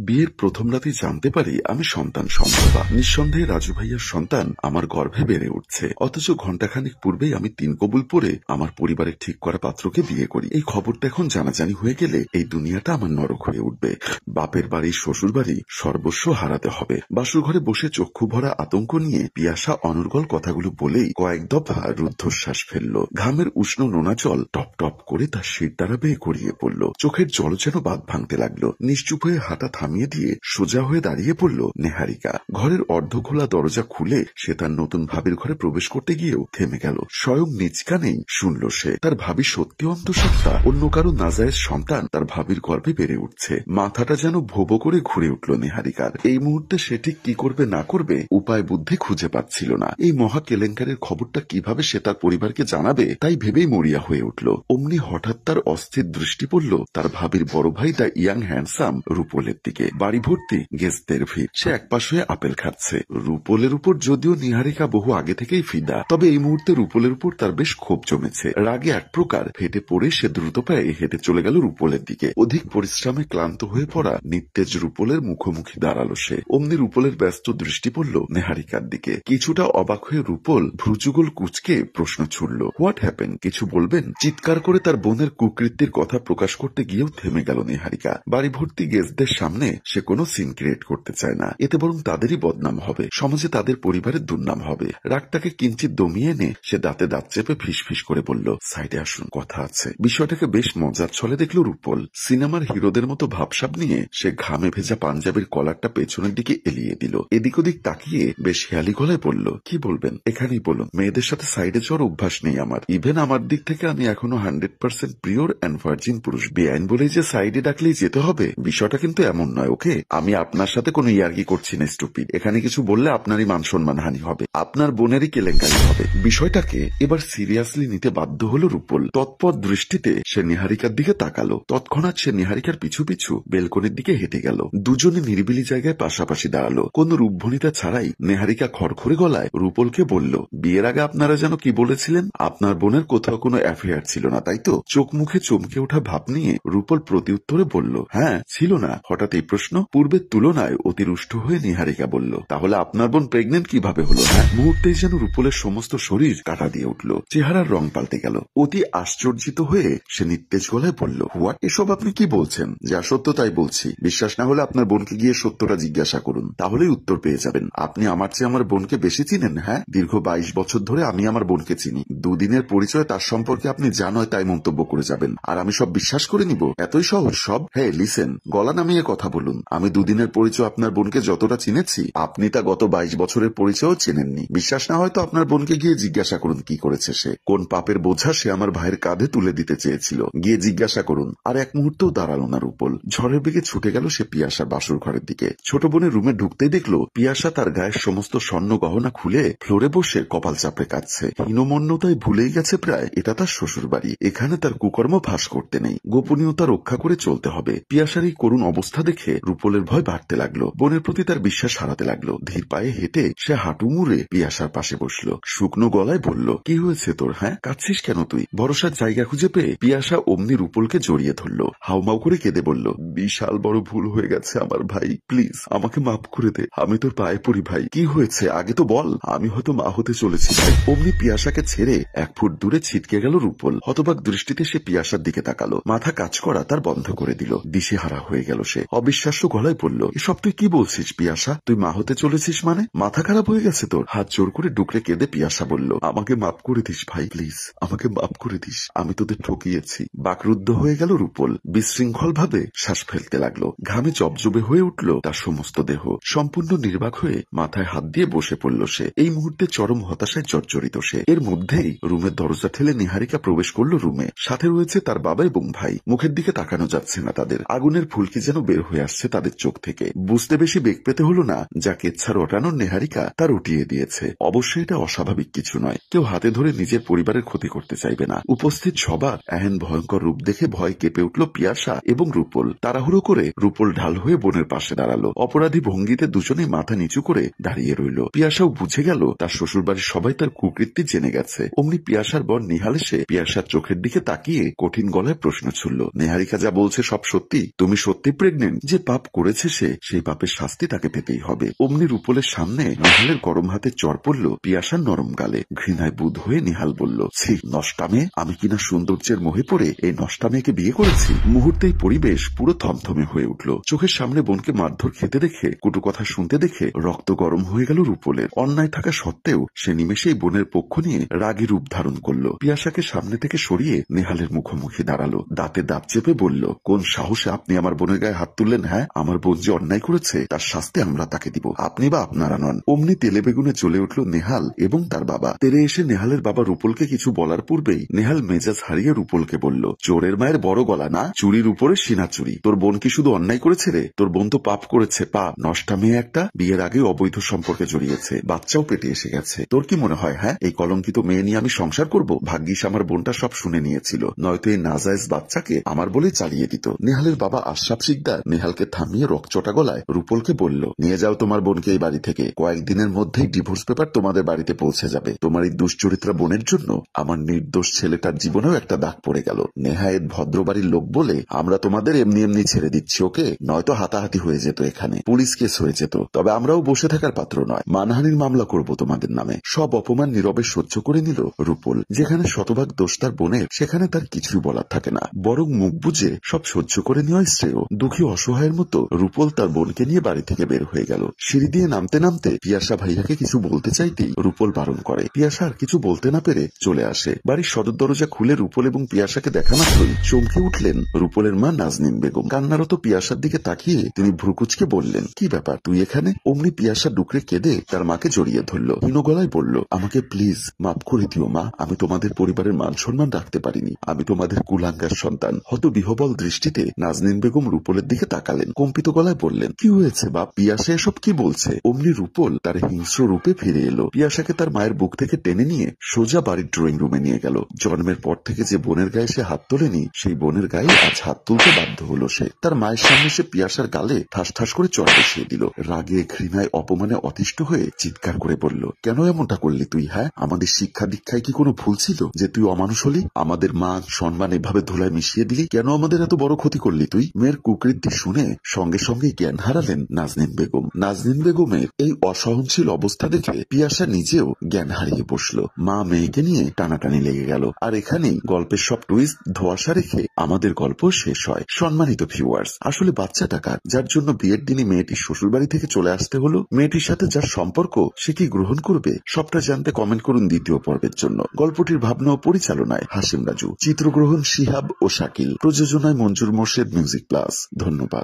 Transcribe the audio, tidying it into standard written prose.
বিয়ের প্রথম রাতেই জানতে পারি আমি সন্তান সম্ভবা। নিঃসন্দেহে রাজু ভাইয়ার সন্তান আমার গর্ভে বেড়ে উঠছে। অথচ ঘণ্টাখানিক পূর্বেই আমি ৩ কবুল পরে আমার পরিবারের ঠিক করা পাত্রকে বিয়ে করি। এই খবরটা এখন জানাজানি হয়ে গেলে এই দুনিয়াটা আমার নরক হয়ে উঠবে। বাপের বাড়ি, শ্বশুর বাড়ি সর্বস্ব হারাতে হবে। বাসুর ঘরে বসে চক্ষু ভরা আতঙ্ক নিয়ে পিয়াসা অনর্গল কথাগুলো বলেই কয়েক দফা রুদ্ধশ্বাস ফেলল। ঘামের উষ্ণ নোনা জল টপ টপ করে তার শির দ্বারা বেয়ে গড়িয়ে পড়ল। চোখের জল যেন বাঁধ ভাঙতে লাগলো। নিশ্চুপ হয়ে হাঁটা থামিয়ে দিয়ে সোজা হয়ে দাঁড়িয়ে পড়ল নেহারিকা। ঘরের অর্ধখোলা দরজা খুলে সে তার নতুন ভাবির ঘরে প্রবেশ করতে গিয়েও থেমে গেল। স্বয়ং নিজ কানেই শুনল সে তার ভাবি সত্যি অন্তঃসত্ত্বা, অন্য কারো নাজায়েজ সন্তান তার ভাবির গর্ভে বেড়ে উঠছে। মাথাটা যেন ভোবো করে ঘুরে উঠল নেহারিকার। এই মুহূর্তে সে ঠিক কি করবে না করবে উপায় বুদ্ধি খুঁজে পাচ্ছিল না। এই মহা কেলেঙ্কারের খবরটা কিভাবে সে তার পরিবারকে জানাবে তাই ভেবেই মরিয়া হয়ে উঠল। অমনি হঠাৎ তার অস্থির দৃষ্টি পড়ল তার ভাবির বড় ভাই দা ইয়াং হ্যান্ডসাম রূপলের দিকে। বাড়ি ভর্তি গেস্টদের ভিড়। সে একপাশ হয়ে আপেল খাচ্ছে। রূপলের উপর যদিও নিহারিকা বহু আগে থেকেই ফিদা, তবে এই মুহূর্তে রূপলের উপর তার বেশ ক্ষোভ জমেছে। রাগে এক প্রকার ফেটে পড়ে সে দ্রুত পায়ে হেঁটে চলে গেল রূপলের দিকে। অধিক পরিশ্রমে ক্লান্ত হয়ে পড়া নিত্তেজ রূপলের মুখোমুখি দাঁড়ালো সে। অমনি রূপলের ব্যস্ত দৃষ্টি পড়ল নেহারিকার দিকে। কিছুটা অবাক হয়ে রূপল ভ্রুযুগল কুঁচকে প্রশ্ন ছুড়ল, হোয়াট হ্যাপেন? কিছু বলবেন? চিৎকার করে তার বোনের কুকৃত্যের কথা প্রকাশ করতে গিয়েও থেমে গেল নেহারিকা। বাড়ি ভর্তি গেস্টদের সামনে সে কোনো সিন ক্রিয়েট করতে চায় না। এতে বরং তাদেরই বদনাম হবে, সমাজে তাদের পরিবারের দুর্নাম হবে। রাগটাকে কিঞ্চিত দমিয়ে এনে সে দাঁতে দাঁত চেপে ফিস ফিস করে বলল, সাইডে আসুন, কথা আছে। বিষয়টাকে বেশ মজার ছলে দেখল রূপল। সিনেমার হিরোদের মতো ভাবসাব নিয়ে সে ঘামে ভেজা পাঞ্জাবির কলারটা পেছনের দিকে এলিয়ে দিল। এদিক ওদিক তাকিয়ে বেশ হেয়ালি গলায় বলল, কি বলবেন এখানেই বলুন। মেয়েদের সাথে সাইডে যাওয়ার অভ্যাস নেই আমার। ইভেন আমার দিক থেকে আমি এখনো 100% পিওর অ্যান্ড ভার্জিন পুরুষ। বেআইন বলেই যে সাইডে ডাকলেই যেতে হবে বিষয়টা কিন্তু এমন নয়। ওকে, আমি আপনার সাথে কোনো ইয়ার্কি করছি না স্টুপিড। এখানে কিছু বললে আপনারই মান সম্মান হানি হবে, আপনার বোনেরই কেলেঙ্কারি হবে। বিষয়টাকে এবার সিরিয়াসলি নিতে বাধ্য হলো রূপল। তৎপর দৃষ্টিতে সে নিহারিকার দিকে তাকালো। তৎক্ষণাৎ সে নিহারিকার পিছু পিছু বেলকনির দিকে হেঁটে গেল। দুজনে নিরিবিলি জায়গায় পাশাপাশি দাঁড়ালো। কোন রূপভনিতা ছাড়াই নেহারিকা খড়খড়ে গলায় রূপলকে বলল, বিয়ের আগে আপনারা যেন কি বলেছিলেন? আপনার বোনের কোথাও কোনো অ্যাফেয়ার ছিল না, তাই তো? চোখ মুখে চমকে ওঠা ভাব নিয়ে রূপল প্রতিউত্তরে বলল, হ্যাঁ ছিল না। হঠাৎ এই প্রশ্ন পূর্বের তুলনায় অতিরুষ্ট হয়ে নিহারিকা বলল, তাহলে আপনার বোন প্রেগনেন্ট কিভাবে হলো? হ্যাঁ। মুহূর্তেই যেন রূপলের সমস্ত শরীর কাটা দিয়ে উঠল। চেহারার রং পাল্টে গেল। অতি আশ্চর্যিত হয়ে সে নিত্তেজ গলায় বলল, হোয়াট? এসব আপনি কি বলছেন? যা সত্য তাই বলছি। বিশ্বাস না হলে আপনার বোনকে গিয়ে সত্যটা জিজ্ঞাসা করুন, তাহলেই উত্তর পেয়ে যাবেন। আপনি আমার চেয়ে আমার বোনকে বেশি চিনেন। হ্যাঁ, দীর্ঘ 22 বছর ধরে আমি আমার বোনকে চিনি। দুদিনের পরিচয় তার সম্পর্কে আপনি যা নয় তাই মন্তব্য করে যাবেন, আর আমি সব বিশ্বাস করে নিব? এতই সহজ সব? হ্যাঁ লিসেন, গলা নামিয়ে কথা বলুন। আমি দুদিনের পরিচয় আপনার বোনকে যতটা চিনেছি আপনি তা গত 22 বছরের পরিচয়ও চেনেননি। বিশ্বাস না হয়তো আপনার বোনকে গিয়ে জিজ্ঞাসা করুন কি করেছে সে, কোন পাপের বোঝা সে আমার ভাইয়ের কাঁধে তুলে দিতে চেয়েছিল। গিয়ে জিজ্ঞাসা করুন। আর এক মুহূর্তেও দাঁড়ালো না রূপল। ঝড়ের বেগে ছুটে গেল সে পিয়াসার বাসুর ঘরের দিকে। ছোট বোনের রুমে ঢুকতেই দেখলো পিয়াসা তার গায়ের সমস্ত স্বর্ণ গহনা খুলে ফ্লোরে বসে কপাল চাপড়ে কাঁদছে। হীনমন্যতায় ভুলেই গেছে প্রায় এটা তার শ্বশুর বাড়ি। এখানে তার কুকর্ম ফাঁস করতে নেই, গোপনীয়তা রক্ষা করে চলতে হবে। পিয়াসার এই করুণ অবস্থা দেখে রূপলের ভয় বাড়তে লাগলো। বোনের প্রতি তার বিশ্বাস হারাতে লাগলো। ধীর পায়ে হেঁটে সে হাঁটু মুড়ে পিয়াসার পাশে বসলো। শুকনো গলায় বলল, কি হয়েছে তোর? হ্যাঁ, কাঁদছিস কেন তুই? ভরসার জায়গা খুঁজে পেয়ে পিয়াসা অমনি রূপলকে জড়িয়ে ধরলো। হাউমাউ করে কেঁদে বলল, বিশাল বড় ভুল হয়ে গেছে আমার ভাই, প্লিজ আমাকে মাফ করে দে। আমি তোর পায়ে পড়ি ভাই। কি হয়েছে আগে তো বল, আমি হয়তো মা হতে চলেছি ভাই। অমনি পিয়াসাকে ছেড়ে 1 ফুট দূরে ছিটকে গেল রূপল। হতবাক দৃষ্টিতে সে পিয়াসার দিকে তাকালো। মাথা কাজ করা তার বন্ধ করে দিল। দিশেহারা হয়ে গেল সে। অবিশ্বাস্য গলায় বলল, এসব তুই কি বলছিস পিয়াসা? তুই মা হতে চলেছিস মানে? মাথা খারাপ হয়ে গেছে তোর? হাত জোর করে ডুকরে কেঁদে পিয়াসা বলল, আমাকে মাফ করে দিস ভাই, প্লিজ আমাকে মাফ করে দিস। আমি তোদের ঠকিয়েছি। বাকরুদ্ধ হয়ে গেল রূপল। বিশৃঙ্খল ভাবে শ্বাস ফেলতে লাগলো। ঘামে জবজবে হয়ে উঠল তার সমস্ত দেহ। সম্পূর্ণ নির্বাক হয়ে মাথায় হাত দিয়ে বসে পড়ল সে। এই মুহূর্তে চরম হতাশায় জর্জরিত সে। এর মধ্যেই রুমের দরজা ঠেলে নিহারিকা প্রবেশ করলো রুমে। সাথে রয়েছে তার বাবা এবং ভাই। মুখের দিকে তাকানো যাচ্ছে না তাদের। আগুনের ফুলকি যেন বের হয়ে আসছে তাদের চোখ থেকে। বুঝতে বেশি বেগ পেতে হলো না, যা কেচ্ছা রটানোর নেহারিকা তা রটিয়ে দিয়েছে। অবশ্যই এটা অস্বাভাবিক কিছু নয়। কেউ হাতে ধরে নিজের পরিবারের ক্ষতি করতে চাইবে না। উপস্থিত সবার এহেন ভয়ঙ্কর রূপ দেখে ভয় কেঁপে উঠল পিয়াসা এবং রূপল। তাড়াহুড়ো করে রূপল ঢাল হয়ে বোনের পাশে দাঁড়ালো। অপরাধী ভঙ্গিতে দুজনে মাথা নিচু করে দাঁড়িয়ে রইল। পিয়াসাও বুঝে গেল তার শ্বশুরবাড়ির সবাই তার কুকৃত্তি জেনে গেছে। অমনি পিয়াসার বর নিহাল এসে পিয়াসার চোখের দিকে তাকিয়ে কঠিন গলায় প্রশ্ন ছুড়ল, নেহারিকা যা বলছে সব সত্যি? তুমি সত্যি প্রেগনেন্ট? যে পাপ করেছে সেই পাপের শাস্তি তাকে পেতেই হবে। অমনি রূপলের সামনে নেহালের গরম হাতে চর পড়ল পিয়াসার নরম গালে। ঘৃণায় বুঁদ হয়ে নেহাল বলল, ছি নষ্টামে, আমি কিনা সৌন্দর্যের মোহে পড়ে এই নষ্টামেকে বিয়ে করেছি। মুহূর্তেই পরিবেশ পুরো থমথমে হয়ে উঠল। চোখের সামনে বোনকে মারধর খেতে দেখে, কটু কথা শুনতে দেখে রক্ত গরম হয়ে গেল রূপলের। অন্যায় থাকা সত্ত্বেও সে নিমেষেই বোনের পক্ষ নিয়ে রাগী রূপ ধারণ করল। পিয়াসাকে সামনে থেকে সরিয়ে নেহালের মুখোমুখি দাঁড়ালো। দাঁতে দাঁত চেপে বলল, কোন সাহসে আপনি আমার বোনের গায়ে হাত তুললেন? হ্যাঁ, আমার বোন যে অন্যায় করেছে তার শাস্তি আমরা তাকে দিব, আপনি বা আপনারা নন। অমনি তেলে বেগুনে জ্বলে উঠল নেহাল এবং তার বাবা। তেরে এসে নেহালের বাবা রূপলকে কিছু বলার পূর্বেই নেহাল মেজাজ হারিয়ে রূপলকে বলল, চোরের মায়ের বড় গলা না, চুরির উপরে সিনা চুরি। তোর বোন কি শুধু অন্যায় করেছে রে? তোর বোন তো পাপ করেছে, পাপ। নষ্টা মেয়ে একটা, বিয়ের আগে অবৈধ সম্পর্কে জড়িয়েছে, বাচ্চাও পেটে এসে গেছে। তোর কি মনে হয় হ্যাঁ এই কলঙ্কিত মেয়ে নিয়ে আমি সংসার করব? ভাগ্যিস আমার বোনটা সব শুনে নিয়েছিল, নয়তো এই নাজায়েজ বাচ্চাকে আমার বলে চালিয়ে দিত। নেহালের বাবা আশরাফ শিকদার নেহালকে থামিয়ে রকচটা গলায় রূপলকে বলল, নিয়ে যাও তোমার বোনকে এই বাড়ি থেকে। কয়েকদিনের মধ্যেই ডিভোর্স পেপার তোমাদের বাড়িতে পৌঁছে যাবে। তোমার এই দুশ্চরিত্রা বোনের জন্য আমার নির্দোষ ছেলেটার জীবনেও একটা দাগ পড়ে গেল। নেহায়েত ভদ্রবাড়ির লোক বলে আমরা তোমাদের এমনি এমনি ছেড়ে দিচ্ছি ওকে, নয়তো হাতাহাতি হয়ে যেত, এখানে পুলিশ কেস হয়ে যেত। তবে আমরাও বসে থাকার পাত্র নয়, মানহানির মামলা করব তোমাদের নামে। সব অপমান নীরবে সহ্য করে নিল রূপল। যেখানে শতভাগ দোষ তার বোনের, সেখানে তার কিছুই বলার থাকে না, বরং মুখ বুঝে সব সহ্য করে নেওয়াই শ্রেয়। দুঃখী অসহায়ের মতো রূপল তার বোনকে নিয়ে বাড়ি থেকে বের হয়ে গেল। সিঁড়ি দিয়ে নামতে নামতে পিয়াসা ভাইয়াকে কিছু বলতে চাইতেই রূপল বারণ করে। পিয়াসা আর কিছু বলতে না পেরে চলে আসে। বাড়ির সদর দরজা খুলে রূপল এবং পিয়াসাকে দেখা মাত্রই চমকে উঠলেন রূপলের মা নাজনীন বেগম। কান্নারত পিয়াসার দিকে তাকিয়ে তিনি ভ্রুকুচকে বললেন, কি ব্যাপার, তুই এখানে? অমনি পিয়াসা ডুকরে কেঁদে তার মাকে জড়িয়ে ধরল। হীন গলায় বলল, আমাকে প্লিজ মাফ করে দিও মা, আমি তোমাদের পরিবারের মান সম্মান রাখতে পারিনি, আমি তোমাদের কুলাঙ্গার সন্তান। হত বিহবল দৃষ্টিতে নাজনীন বেগম রূপলের দিকে তাকালেন। কম্পিত গলায় বললেন, কি হয়েছে বাপ? পিয়াসা এসব কি বলছে? অমনি রূপল তার হিংস্র রূপে ফিরে এলো। পিয়াসাকে তার মায়ের বুক থেকে টেনে নিয়ে সোজা বাড়ির ড্রয়িং রুমে নিয়ে গেল। জন্মের পর থেকে যে বোনের গায়ে সে হাত তোলেনি, সেই বোনের গায়ে আজ হাত তুলতে বাধ্য হলো সে। তার মায়ের সামনে সে পিয়াসার গালে ঠাস ঠাস করে চড় বসিয়ে দিল। রাগে ঘৃণায় অপমানে অতিষ্ঠ হয়ে চিৎকার করে বলল, কেন এমনটা করলি তুই? হ্যাঁ, আমাদের শিক্ষা দীক্ষায় কি কোনো ভুল ছিল যে তুই অমানুষ হলি? আমাদের মান সম্মান এভাবে ধুলায় মিশিয়ে দিলি? কেন আমাদের এত বড় ক্ষতি করলি তুই? মেয়ের কুকৃতি শুনে সঙ্গে সঙ্গে জ্ঞান হারালেন নাজনীন বেগম। নাজনীন বেগমের এই অসহনশীল অবস্থা দেখে পিয়াসা নিজেও জ্ঞান হারিয়ে বসলো। মা মেয়েকে নিয়ে টানাটানি লেগে গেল। আর এখানেই গল্পের সব টুইস্ট ধোঁয়াশা রেখে আমাদের গল্প শেষ হয়। সম্মানিত ভিউয়ার্স, আসলে বাচ্চাটা কার, যার জন্য বিয়ের দিনই মেয়েটির শ্বশুরবাড়ি থেকে চলে আসতে হলো? মেয়েটির সাথে যার সম্পর্ক, সে কি গ্রহণ করবে? সবটা জানতে কমেন্ট করুন দ্বিতীয় পর্বের জন্য। গল্পটির ভাবনা ও পরিচালনায় হাসিম রাজু, চিত্রগ্রহণ শিহাব ও শাকিল, প্রযোজনায় মঞ্জুর মোর্শেদ, মিউজিক প্লাস। ধন্যবাদ।